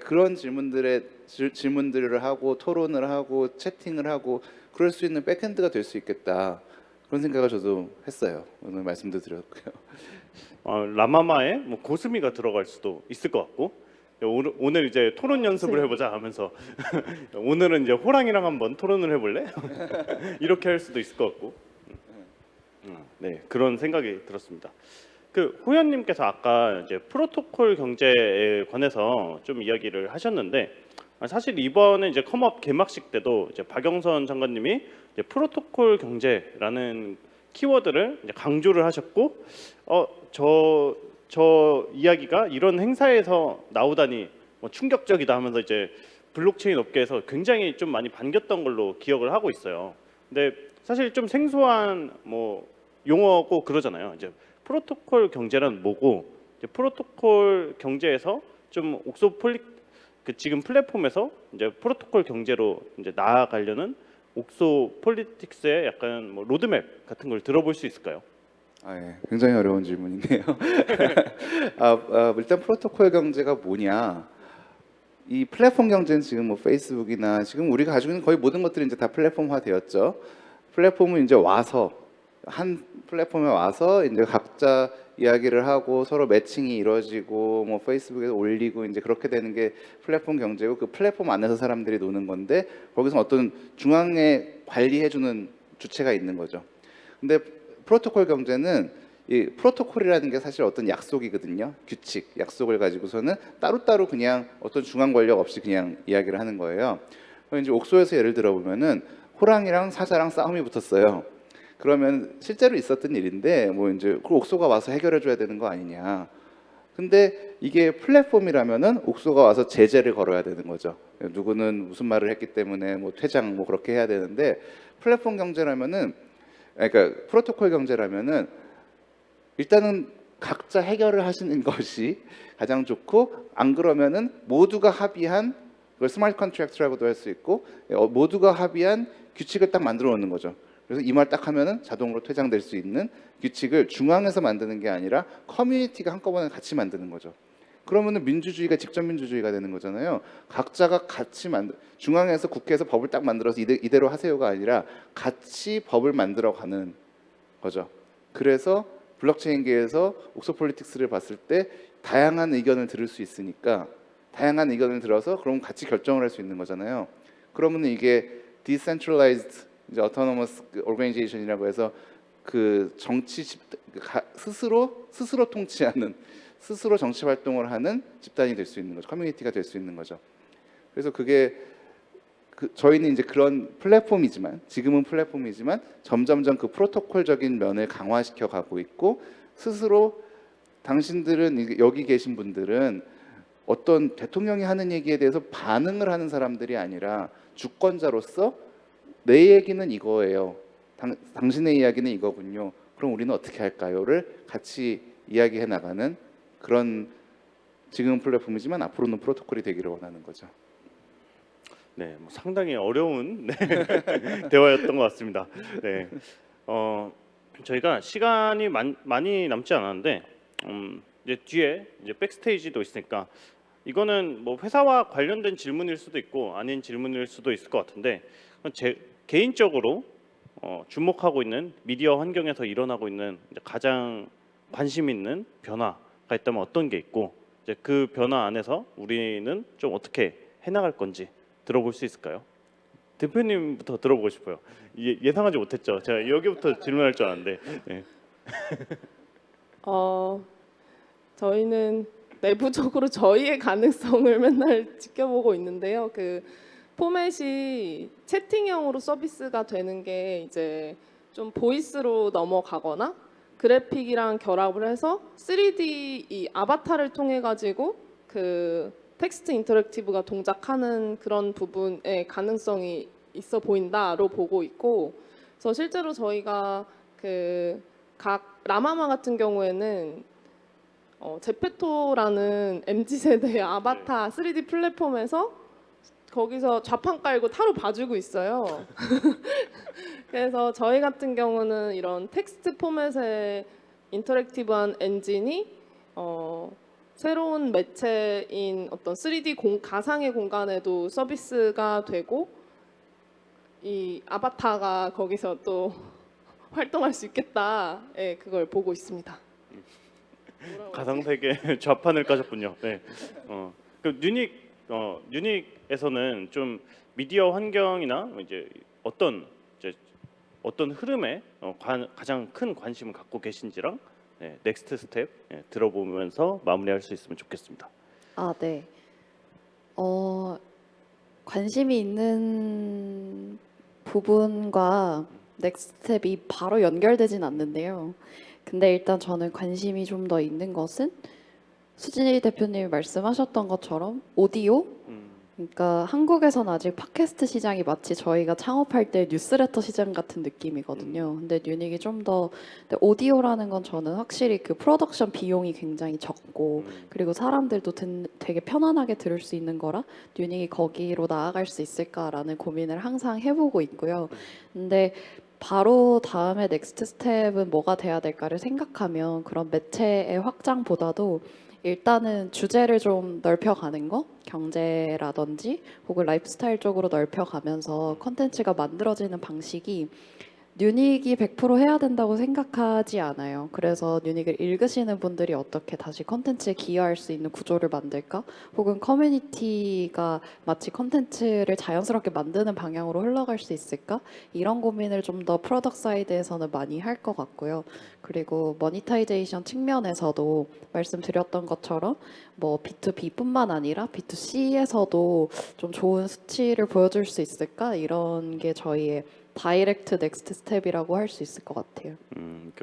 그런 질문들을 하고 토론을 하고 채팅을 하고 그럴 수 있는 백핸드가 될 수 있겠다. 그런 생각을 저도 했어요. 오늘 말씀도 드렸고요. 라마마에 뭐 고스미가 들어갈 수도 있을 것 같고 오늘 이제 토론 연습을 해보자 하면서 오늘은 이제 호랑이랑 한번 토론을 해볼래? 이렇게 할 수도 있을 것 같고 네 그런 생각이 들었습니다. 그 호연님께서 아까 이제 프로토콜 경제에 관해서 좀 이야기를 하셨는데 사실 이번에 이제 컴업 개막식 때도 이제 박영선 장관님이 이제 프로토콜 경제라는 키워드를 이제 강조를 하셨고 저 이야기가 이런 행사에서 나오다니 뭐 충격적이다 하면서 이제 블록체인 업계에서 굉장히 좀 많이 반겼던 걸로 기억을 하고 있어요. 근데 사실 좀 생소한 뭐 용어고 그러잖아요. 이제 프로토콜 경제란 뭐고 이제 프로토콜 경제에서 좀 그 지금 플랫폼에서 이제 프로토콜 경제로 이제 나아가려는 옥소 폴리틱스의 약간 뭐 로드맵 같은 걸 들어볼 수 있을까요? 예. 굉장히 어려운 질문이네요. 일단 프로토콜 경제가 뭐냐? 이 플랫폼 경제는 지금 뭐 페이스북이나 지금 우리가 가지고 있는 거의 모든 것들이 이제 다 플랫폼화 되었죠. 플랫폼은 이제 와서 한 플랫폼에 와서 이제 각자 이야기를 하고 서로 매칭이 이루어지고 뭐 페이스북에 올리고 이제 그렇게 되는 게 플랫폼 경제고, 그 플랫폼 안에서 사람들이 노는 건데 거기서 어떤 중앙에 관리해주는 주체가 있는 거죠. 근데 프로토콜 경제는 이 프로토콜이라는 게 사실 어떤 약속이거든요. 규칙, 약속을 가지고서는 따로따로 그냥 어떤 중앙 권력 없이 그냥 이야기를 하는 거예요. 그럼 이제 옥소에서 예를 들어 보면은 호랑이랑 사자랑 싸움이 붙었어요. 그러면 실제로 있었던 일인데 뭐 이제 그 옥소가 와서 해결해 줘야 되는 거 아니냐. 근데 이게 플랫폼이라면은 옥소가 와서 제재를 걸어야 되는 거죠. 누구는 무슨 말을 했기 때문에 뭐 퇴장 뭐 그렇게 해야 되는데, 플랫폼 경제라면은, 그러니까 프로토콜 경제라면은 일단은 각자 해결을 하시는 것이 가장 좋고, 안 그러면은 모두가 합의한, 그걸 스마트 컨트랙트라고도 할 수 있고, 모두가 합의한 규칙을 딱 만들어 놓는 거죠. 그래서 이 말 딱 하면은 자동으로 퇴장될 수 있는 규칙을 중앙에서 만드는 게 아니라 커뮤니티가 한꺼번에 같이 만드는 거죠. 그러면은 민주주의가 직접 민주주의가 되는 거잖아요. 각자가 같이 중앙에서 국회에서 법을 딱 만들어서 이대로 하세요가 아니라 같이 법을 만들어 가는 거죠. 그래서 블록체인계에서 옥소폴리틱스를 봤을 때 다양한 의견을 들을 수 있으니까, 다양한 의견을 들어서 그럼 같이 결정을 할 수 있는 거잖아요. 그러면 이게 decentralized 이제 autonomous organization이라고 해서 그 정치 스스로 통치하는, 스스로 정치 활동을 하는 집단이 될 수 있는 거죠. 커뮤니티가 될 수 있는 거죠. 그래서 그게 저희는 이제 그런 플랫폼이지만, 지금은 플랫폼이지만 점점점 그 프로토콜적인 면을 강화시켜 가고 있고, 스스로 당신들은, 여기 계신 분들은 어떤 대통령이 하는 얘기에 대해서 반응을 하는 사람들이 아니라 주권자로서 내 얘기는 이거예요. 당신의 이야기는 이거군요. 그럼 우리는 어떻게 할까요?를 같이 이야기해 나가는 그런, 지금은 플랫폼이지만 앞으로는 프로토콜이 되기를 원하는 거죠. 네, 뭐 상당히 어려운 대화였던 것 같습니다. 네, 저희가 시간이 많이 남지 않았는데 이제 뒤에 이제 백스테이지도 있으니까 이거는 뭐 회사와 관련된 질문일 수도 있고 아닌 질문일 수도 있을 것 같은데, 제 개인적으로 주목하고 있는 미디어 환경에서 일어나고 있는 이제 가장 관심 있는 변화가 있다면 어떤 게 있고, 이제 그 변화 안에서 우리는 좀 어떻게 해나갈 건지 들어볼 수 있을까요? 대표님부터 들어보고 싶어요. 예상하지 못했죠. 제가 여기부터 질문할 줄 알았는데. 네. 저희는 내부적으로 저희의 가능성을 맨날 지켜보고 있는데요. 그 포맷이 채팅형으로 서비스가 되는 게 이제 좀 보이스로 넘어가거나 그래픽이랑 결합을 해서 3D 이 아바타를 통해 가지고 그 텍스트 인터랙티브가 동작하는 그런 부분의 가능성이 있어 보인다로 보고 있고, 그래서 실제로 저희가 그 각 라마마 같은 경우에는 제페토라는 MZ세대의 아바타 3D 플랫폼에서 거기서 좌판 깔고 타로 봐주고 있어요. 그래서 저희 같은 경우는 이런 텍스트 포맷의 인터랙티브한 엔진이 새로운 매체인 어떤 3D 가상의 공간에도 서비스가 되고, 이 아바타가 거기서 또 활동할 수 있겠다. 예, 그걸 보고 있습니다. 가상세계 좌판을 까셨군요. 네. 그 유닉에서는 좀 미디어 환경이나 이제 어떤 흐름에 가장 큰 관심을 갖고 계신지랑 넥스트 스텝 들어보면서 마무리할 수 있으면 좋겠습니다. 아, 네. 관심이 있는 부분과 넥스트 스텝이 바로 연결되진 않는데요. 근데 일단 저는 관심이 좀 더 있는 것은 수진이 대표님이 말씀하셨던 것처럼 오디오? 그러니까 한국에서는 아직 팟캐스트 시장이 마치 저희가 창업할 때 뉴스레터 시장 같은 느낌이거든요. 근데 유닉이 좀 더, 오디오라는 건 저는 확실히 그 프로덕션 비용이 굉장히 적고, 그리고 사람들도 되게 편안하게 들을 수 있는 거라 유닉이 거기로 나아갈 수 있을까라는 고민을 항상 해보고 있고요. 근데 바로 다음에 넥스트 스텝은 뭐가 돼야 될까를 생각하면 그런 매체의 확장보다도 일단은 주제를 좀 넓혀가는 거, 경제라든지 혹은 라이프스타일 쪽으로 넓혀가면서 컨텐츠가 만들어지는 방식이 뉴닉이 100% 해야 된다고 생각하지 않아요. 그래서 뉴닉을 읽으시는 분들이 어떻게 다시 컨텐츠에 기여할 수 있는 구조를 만들까? 혹은 커뮤니티가 마치 컨텐츠를 자연스럽게 만드는 방향으로 흘러갈 수 있을까? 이런 고민을 좀 더 프로덕트 사이드에서는 많이 할 것 같고요. 그리고 머니타이제이션 측면에서도 말씀드렸던 것처럼 뭐 B2B뿐만 아니라 B2C에서도 좀 좋은 수치를 보여줄 수 있을까? 이런 게 저희의 다이렉트 넥스트 스텝이라고 할 수 있을 것 같아요.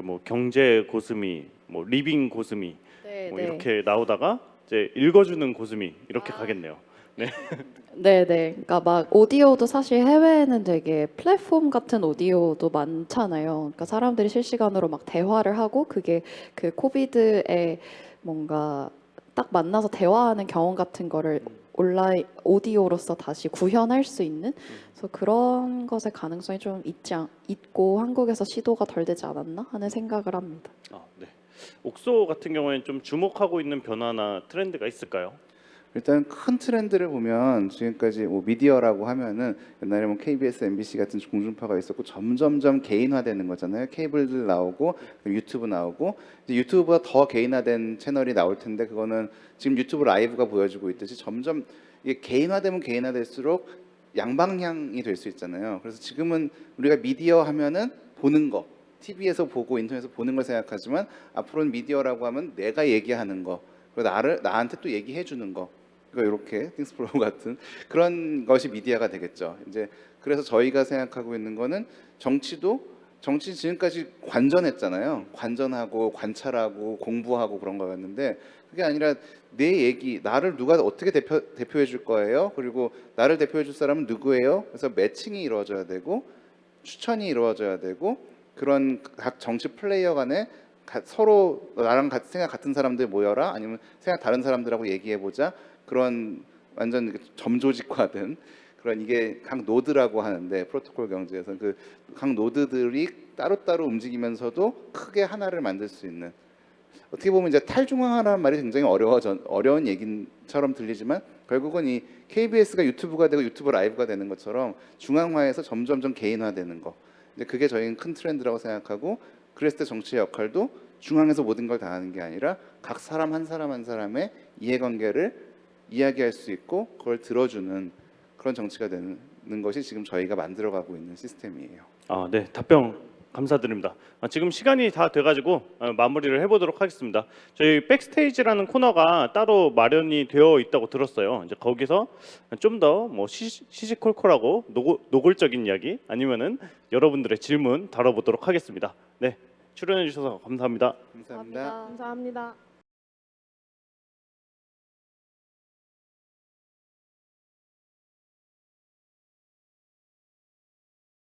뭐 경제 고스미, 뭐 리빙 고스미, 네, 뭐 네. 이렇게 나오다가 이제 읽어주는 고스미 이렇게 가겠네요. 네, 네. 그러니까 막 오디오도 사실 해외에는 되게 플랫폼 같은 오디오도 많잖아요. 그러니까 사람들이 실시간으로 막 대화를 하고 그게 그 코비드에 뭔가 딱 만나서 대화하는 경험 같은 거를 온라인 오디오로서 다시 구현할 수 있는 그래서 그런 것의 가능성이 좀 있고 한국에서 시도가 덜 되지 않았나 하는 생각을 합니다. 네. 옥소 같은 경우에는 좀 주목하고 있는 변화나 트렌드가 있을까요? 일단 큰 트렌드를 보면 지금까지 뭐 미디어라고 하면은 옛날에 뭐 KBS, MBC 같은 공중파가 있었고 점점점 개인화되는 거잖아요. 케이블들 나오고 유튜브 나오고 이제 유튜브보다 더 개인화된 채널이 나올 텐데 그거는 지금 유튜브 라이브가 보여주고 있듯이 점점 이게 개인화되면 개인화될수록 양방향이 될 수 있잖아요. 그래서 지금은 우리가 미디어 하면은 보는 거, TV에서 보고 인터넷에서 보는 걸 생각하지만 앞으로는 미디어라고 하면 내가 얘기하는 거, 그리고 나한테 또 얘기해 주는 거. 이렇게 띵스프로 같은 그런 것이 미디어가 되겠죠. 이제 그래서 저희가 생각하고 있는 거는 정치 지금까지 관전했잖아요. 관전하고 관찰하고 공부하고 그런 거였는데 그게 아니라 내 얘기 나를 누가 어떻게 대표해 줄 거예요. 그리고 나를 대표해 줄 사람은 누구예요. 그래서 매칭이 이루어져야 되고 추천이 이루어져야 되고 그런 각 정치 플레이어 간에 서로 나랑 생각 같은 사람들 모여라 아니면 생각 다른 사람들하고 얘기해 보자. 그런 완전 점조직화된 그런 이게 각 노드라고 하는데 프로토콜 경제에서는 그 각 노드들이 따로따로 움직이면서도 크게 하나를 만들 수 있는 어떻게 보면 이제 탈중앙화라는 말이 굉장히 어려운 얘기처럼 들리지만 결국은 이 KBS가 유튜브가 되고 유튜브 라이브가 되는 것처럼 중앙화에서 점점점 개인화되는 거 이제 그게 저희는 큰 트렌드라고 생각하고 그랬을 때 정치의 역할도 중앙에서 모든 걸 다 하는 게 아니라 각 사람 한 사람의 이해관계를 이야기할 수 있고 그걸 들어주는 그런 정치가 되는 것이 지금 저희가 만들어가고 있는 시스템이에요. 네, 답변 감사드립니다. 지금 시간이 다 돼가지고 마무리를 해보도록 하겠습니다. 저희 백스테이지라는 코너가 따로 마련이 되어 있다고 들었어요. 이제 거기서 좀 더 뭐 시시콜콜하고 노골적인 이야기 아니면은 여러분들의 질문 다뤄보도록 하겠습니다. 네, 출연해 주셔서 감사합니다. 감사합니다. 감사합니다.